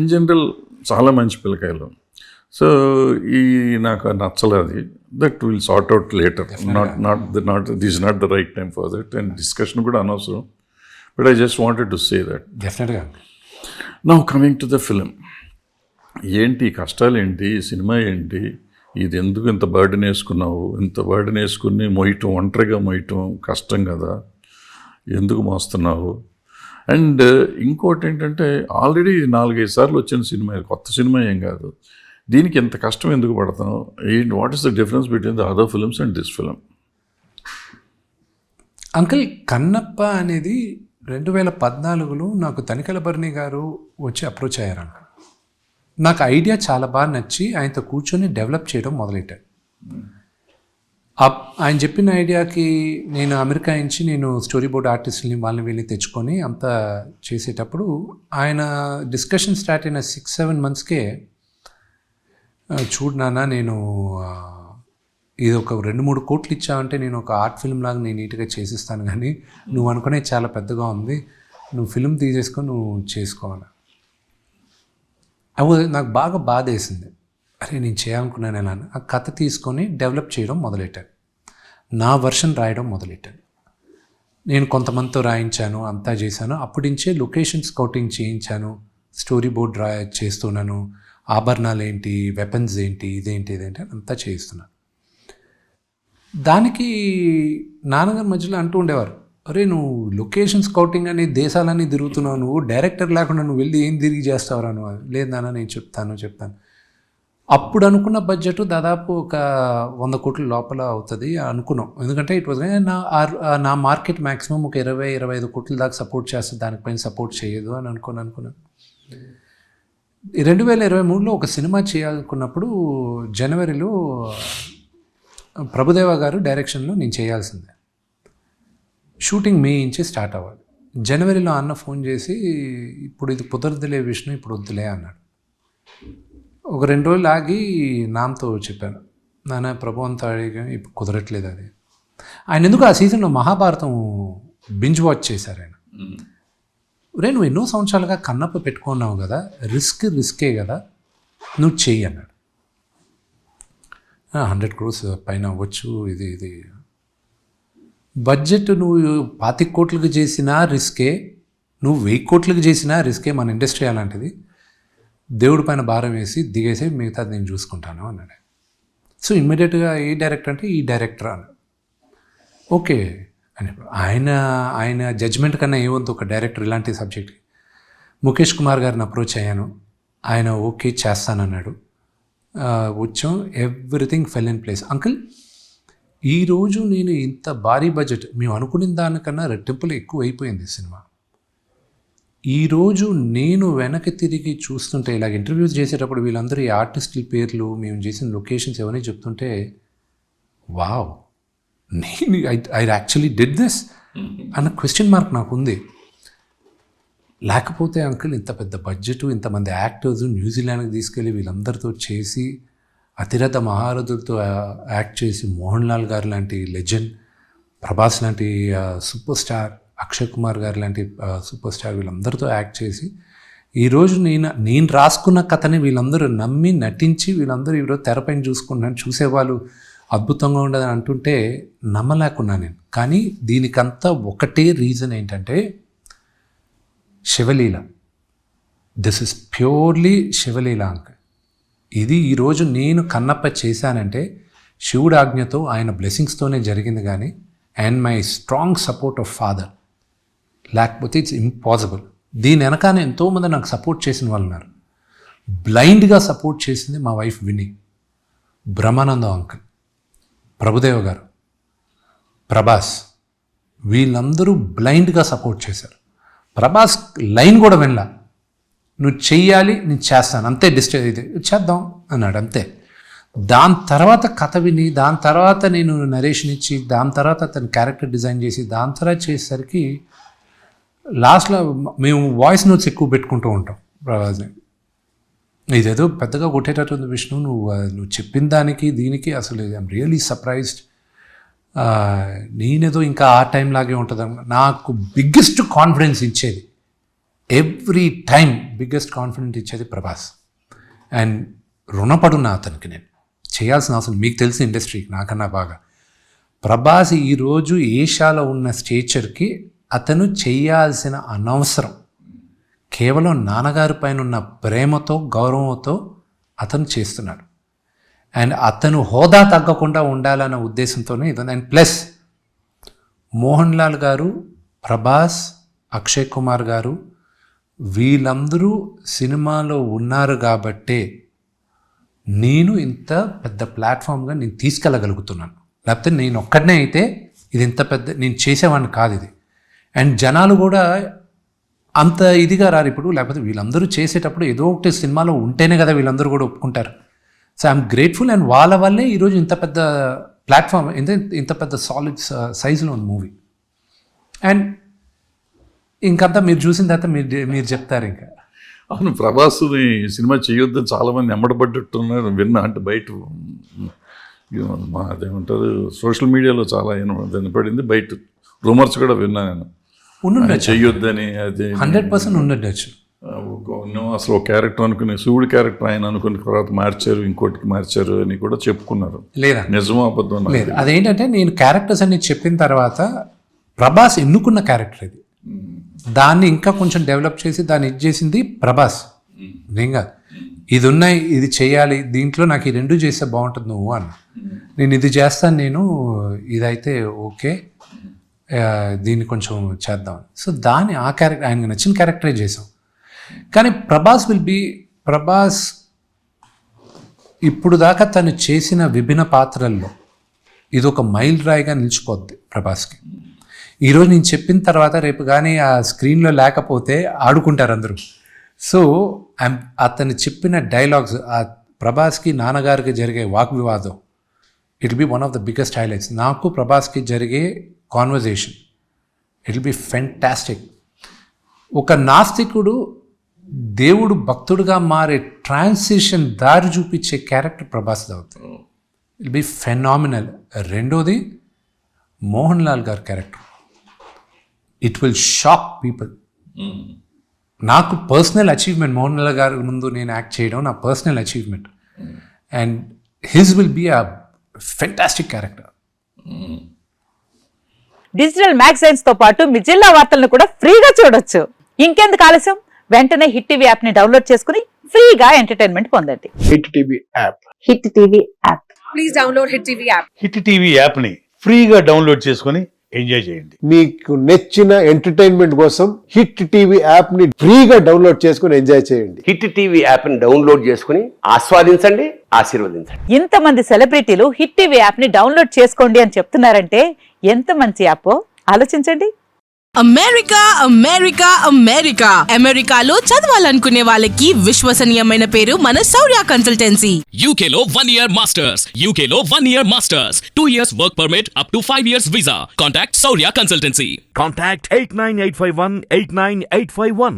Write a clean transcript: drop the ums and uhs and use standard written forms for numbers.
In general చాలా మంచి పిల్లకాయలు. సో ఈ నాకు నచ్చలేదు. That will sort out later. Not this not the right time for that. And discussion కూడా అనవసరం. But I just wanted to say that. డెఫినెట్గా. Now coming to the film, ఏంటి కష్టాలు ఏంటి, సినిమా ఏంటి, ఇది ఎందుకు ఇంత బర్డెన్ వేసుకున్నావు, ఇంత బర్డెన్ వేసుకుని మోయటం, ఒంటరిగా మోయటం కష్టం కదా, ఎందుకు మోస్తున్నావు? అండ్ ఇంకోటి ఏంటంటే ఆల్రెడీ 4-5 సార్లు వచ్చిన సినిమా, కొత్త సినిమా ఏం కాదు, దీనికి ఎంత కష్టం ఎందుకు పడతాం? What is the difference between the other films and this film? Uncle, Kannappa అనేది 2014లో నాకు తనికెల భరణి గారు వచ్చి అప్రోచ్ అయ్యారు అంకుల్. నాకు ఐడియా చాలా బాగా నచ్చి ఆయనతో కూర్చొని డెవలప్ చేయడం మొదలెట్టాను. ఆయన చెప్పిన ఐడియాకి నేను అమెరికా నుంచి నేను స్టోరీ బోర్డ్ ఆర్టిస్ట్ని వాళ్ళని వెళ్ళి తెచ్చుకొని అంతా చేసేటప్పుడు ఆయన డిస్కషన్ స్టార్ట్ అయిన 6-7 మంత్స్కే చూడు నాన్న, నేను ఇది ఒక 2-3 కోట్లు ఇచ్చావంటే నేను ఒక ఆర్ట్ ఫిల్మ్ లాగా నేను నీట్గా చేసిస్తాను, కానీ నువ్వు అనుకునే చాలా పెద్దగా ఉంది, నువ్వు ఫిల్మ్ తీసేసుకొని నువ్వు చేసుకోవాలి. అవి నాకు బాగా బాధ వేసింది. అరే నేను చేయాలనుకున్నాను ఎలా అని. ఆ కథ తీసుకొని డెవలప్ చేయడం మొదలెట్టాను, నా వర్షన్ రాయడం మొదలెట్టాను. నేను కొంతమందితో రాయించాను, అంతా చేశాను. అప్పటి నుంచే లొకేషన్ స్కౌటింగ్ చేయించాను, స్టోరీ బోర్డ్ చేస్తున్నాను, ఆభరణాలు ఏంటి, వెపన్స్ ఏంటి, ఇదేంటి అంతా చేయిస్తున్నాను. దానికి నాన్నగారి మధ్యలో అంటూ ఉండేవారు, అరే నువ్వు లొకేషన్ స్కౌటింగ్ అని దేశాలన్నీ తిరుగుతున్నావు, నువ్వు డైరెక్టర్ లేకుండా నువ్వు వెళ్ళి ఏం తిరిగి చేస్తావురా నువ్వు? లేదు నాన్న, నేను చెప్తాను. అప్పుడు అనుకున్న బడ్జెట్ దాదాపు ఒక 100 కోట్ల లోపల అవుతుంది అనుకున్నాం. ఎందుకంటే ఇట్ వాజ్ నా మార్కెట్ మ్యాక్సిమం ఒక 20-25 కోట్ల దాకా సపోర్ట్ చేస్తుంది, దానిపైన సపోర్ట్ చేయదు అని అనుకున్నాను. 2023లో ఒక సినిమా చేయాలనుకున్నప్పుడు జనవరిలో ప్రభుదేవ గారు డైరెక్షన్లో నేను చేయాల్సిందే. షూటింగ్ మే నుంచి స్టార్ట్ అవ్వాలి. జనవరిలో అన్న ఫోన్ చేసి, ఇప్పుడు ఇది కుదరదులే విష్ణు, ఇప్పుడు వద్దులే అన్నాడు. ఒక 2 రోజులు ఆగి నాన్నతో చెప్పాను, నాన్న ప్రభు అంతా అడిగా ఇప్పుడు కుదరట్లేదు అది. ఆయన ఎందుకు ఆ సీజన్లో మహాభారతం బింజ్ వాచ్ చేశారు ఆయన. నువ్వు ఎన్నో సంవత్సరాలుగా కన్నప్ప పెట్టుకున్నావు కదా, రిస్కే కదా, నువ్వు చెయ్యి అన్నాడు. 100 crores పైన అవ్వచ్చు, ఇది బడ్జెట్ నువ్వు 25 కోట్లకు చేసినా రిస్కే, నువ్వు 1000 కోట్లకు చేసినా రిస్కే. మన ఇండస్ట్రీ అలాంటిది. దేవుడి పైన భారం వేసి దిగేసి మిగతాది నేను చూసుకుంటాను అన్నాడు. సో ఇమ్మీడియట్గా ఏ డైరెక్టర్ అంటే ఈ డైరెక్టర్ అన్నాడు. ఓకే అని ఆయన జడ్జ్మెంట్ కన్నా ఏమంత ఒక డైరెక్టర్ ఇలాంటి సబ్జెక్ట్కి. ముఖేష్ కుమార్ గారిని అప్రోచ్ అయ్యాను, ఆయన ఓకే చేస్తానన్నాడు. వచ్చాం, everything fell in place. Uncle, ఈరోజు నేను ఇంత భారీ బడ్జెట్ మేము అనుకున్న దానికన్నా రెట్టింపులు ఎక్కువ అయిపోయింది సినిమా. ఈరోజు నేను వెనక్కి తిరిగి చూస్తుంటే, ఇలాగ ఇంటర్వ్యూస్ చేసేటప్పుడు వీళ్ళందరూ ఈ ఆర్టిస్టుల పేర్లు, మేము చేసిన లొకేషన్స్ ఎవరిని చెప్తుంటే, వావ్, నేను ఐ యాక్చువల్లీ డిడ్ దిస్ అన్న క్వశ్చన్ మార్క్ నాకు ఉంది. లేకపోతే అంకుల్, ఇంత పెద్ద బడ్జెట్, ఇంతమంది యాక్టర్స్ న్యూజిలాండ్కి తీసుకెళ్ళి వీళ్ళందరితో చేసి, అతిరథ మహారథులతో యాక్ట్ చేసి, మోహన్ లాల్ గారు లాంటి లెజెండ్, ప్రభాస్ లాంటి సూపర్ స్టార్, అక్షయ్ కుమార్ గారు లాంటి సూపర్ స్టార్, వీళ్ళందరితో యాక్ట్ చేసి, ఈరోజు నేను రాసుకున్న కథని వీళ్ళందరూ నమ్మి నటించి, వీళ్ళందరూ ఈరోజు తెరపైన చూసేవాళ్ళు అద్భుతంగా ఉండదని అంటుంటే నమ్మలేకున్నా నేను. కానీ దీనికంతా ఒకటే రీజన్ ఏంటంటే Shivaleela. This is purely Shivaleela uncle. ఇది ఈరోజు నేను కన్నప్ప చేశానంటే శివుడు ఆజ్ఞతో, ఆయన బ్లెస్సింగ్స్తోనే జరిగింది, కానీ and my strong support of father. లేకపోతే ఇట్స్ ఇంపాసిబుల్. దీని వెనకాల ఎంతోమంది నాకు సపోర్ట్ చేసిన వాళ్ళు ఉన్నారు. బ్లైండ్గా సపోర్ట్ చేసింది మా వైఫ్ విని, బ్రహ్మానందం అంకుల్, ప్రభుదేవ గారు, ప్రభాస్, వీళ్ళందరూ బ్లైండ్గా సపోర్ట్ చేశారు. ప్రభాస్ లైన్ కూడా వినలా, నువ్వు చెయ్యాలి, నేను చేస్తాను, అంతే, ఇది చేద్దాం అన్నాడు, అంతే. దాని తర్వాత కథ విని, దాని తర్వాత నేను నరేషన్ ఇచ్చి, దాని తర్వాత తన క్యారెక్టర్ డిజైన్ చేసి, దాని తర్వాత చేసేసరికి లాస్ట్లో మేము వాయిస్ నోట్స్ ఎక్కువ పెట్టుకుంటూ ఉంటాం ప్రభాస్ని. ఇదేదో పెద్దగా కొట్టేటట్టుంది విష్ణు, నువ్వు చెప్పిన దానికి దీనికి అసలు ఐఎమ్ రియలీ సర్ప్రైజ్డ్. నేనేదో ఇంకా ఆ టైం లాగే ఉంటుంది. నాకు బిగ్గెస్ట్ కాన్ఫిడెన్స్ ఇచ్చేది ఎవ్రీ టైం బిగ్గెస్ట్ కాన్ఫిడెంట్ ఇచ్చేది ప్రభాస్. అండ్ రుణపడున్నా అతనికి, నేను చేయాల్సిన అవసరం, మీకు తెలిసిన ఇండస్ట్రీకి నాకన్నా బాగా. ప్రభాస్ ఈరోజు ఏషియాలో ఉన్న స్టేచర్కి అతను చేయాల్సిన అనవసరం, కేవలం నాన్నగారి పైన ఉన్న ప్రేమతో గౌరవంతో అతను చేస్తున్నాడు. అండ్ అతను హోదా తగ్గకుండా ఉండాలన్న ఉద్దేశంతోనే ఇది. అండ్ ప్లస్ మోహన్ లాల్ గారు, ప్రభాస్, అక్షయ్ కుమార్ గారు వీళ్ళందరూ సినిమాలో ఉన్నారు కాబట్టే నేను ఇంత పెద్ద ప్లాట్ఫామ్గా నేను తీసుకెళ్ళగలుగుతున్నాను. లేకపోతే నేను ఒక్కడనే అయితే ఇది ఇంత పెద్ద నేను చేసేవాడిని కాదు ఇది. అండ్ జనాలు కూడా అంత ఇదిగా రారు ఇప్పుడు. లేకపోతే వీళ్ళందరూ చేసేటప్పుడు ఏదో ఒకటి సినిమాలో ఉంటేనే కదా వీళ్ళందరూ కూడా ఒప్పుకుంటారు. So I'm grateful. అండ్ వాళ్ళ వల్లే ఈరోజు ఇంత పెద్ద ప్లాట్ఫామ్, ఇంత పెద్ద సాలిడ్ సైజులో ఉంది మూవీ. అండ్ ఇంకంతా మీరు చూసిన తర్వాత మీరు చెప్తారు ఇంకా. అవును, ప్రభాస్ని సినిమా చేయొద్దని చాలామంది ఎమ్మడబడ్డట్టున్నారు విన్నా. అంటే బయట మా అదేమంటారు సోషల్ మీడియాలో చాలా వినపడింది, బయట రూమర్స్ కూడా విన్నా నేను. చెయ్యొద్దని. అది 100% ఉండొచ్చు. అసలు ఒక క్యారెక్టర్ అనుకుని శివుడి క్యారెక్టర్ ఆయన అనుకున్న తర్వాత మార్చారు, ఇంకోటికి మార్చారు అని కూడా చెప్పుకున్నారు. లేదా నిజమో అబద్ధం లేదు. అదేంటంటే నేను క్యారెక్టర్స్ అన్ని చెప్పిన తర్వాత ప్రభాస్ ఎన్నుకున్న క్యారెక్టర్ ఇది, దాన్ని ఇంకా కొంచెం డెవలప్ చేసి దాన్ని చేసింది ప్రభాస్. నిజంగా ఇది ఉన్నాయి, ఇది చేయాలి, దీంట్లో నాకు ఈ రెండు చేస్తే బాగుంటుంది నువ్వు అన్న. నేను ఇది చేస్తాను, నేను ఇదైతే ఓకే, దీన్ని కొంచెం చేద్దాం. సో దాన్ని ఆ క్యారెక్టర్ ఆయనకు నచ్చిన క్యారెక్టరే చేసాం. కానీ ప్రభాస్ ఇప్పుడు దాకా తను చేసిన విభిన్న పాత్రల్లో ఇది ఒక మైల్ రాయిగా నిలిచిపోద్ది ప్రభాస్కి. ఈరోజు నేను చెప్పిన తర్వాత రేపు కానీ ఆ స్క్రీన్లో లేకపోతే ఆడుకుంటారు అందరూ. సో అతను చెప్పిన డైలాగ్స్, ఆ ప్రభాస్కి నాన్నగారికి జరిగే వాగ్వివాదం, it will be one of the biggest highlights. నాకు ప్రభాస్కి జరిగే conversation it will be fantastic. ఒక నాస్తికుడు దేవుడు భక్తుడుగా మారే ట్రాన్సిషన్ దారి చూపించే క్యారెక్టర్ ప్రభాస్ అవుతుంది. It will B phenomenal. రెండోది మోహన్ లాల్ గారి character, it will shock people. నాకు పర్సనల్ అచీవ్మెంట్ మోహన్ లాల్ గారి ముందు నేను యాక్ట్ చేయడం నా personal achievement. And his will be a fantastic character. Digital magazines తో పాటు మీ జిల్లా వార్తలను కూడా ఫ్రీగా చూడొచ్చు. ఇంకెందుకు ఆలస్యం, వెంటనే హిట్ టీవీ యాప్ ని డౌన్లోడ్ చేసుకుని ఫ్రీగా ఎంటర్టైన్మెంట్ పొందండి. Hit TV app. Hit TV app. Please download hit TV app. Hit TV app ని ఫ్రీగా డౌన్లోడ్ చేసుకుని ఎంజాయ్ చేయండి. మీకు నచ్చిన ఎంటర్టైన్మెంట్ కోసం హిట్ టీవీ యాప్ ని ఫ్రీగా డౌన్లోడ్ చేసుకుని ఎంజాయ్ చేయండి. హిట్ టీవీ యాప్ ని డౌన్లోడ్ చేసుకుని ఆస్వాదించండి, ఆశీర్వదించండి. ఇంతమంది సెలబ్రిటీలు హిట్ టీవీ యాప్ ని డౌన్లోడ్ చేసుకోండి అని చెప్తున్నారంటే ఎంత మంచి యాప్ ఆలోచించండి. అమెరికా అమెరికా అమెరికా అమెరికాలో చదవాలనుకునే వాళ్ళకి విశ్వసనీయమైన పేరు మన శౌర్య కన్సల్టెన్సీ. UK లో 1 year masters. UK లో 1 year masters. 2 years work permit up to 5 years visa. Contact Saurya Consultancy. Contact 89851 89851.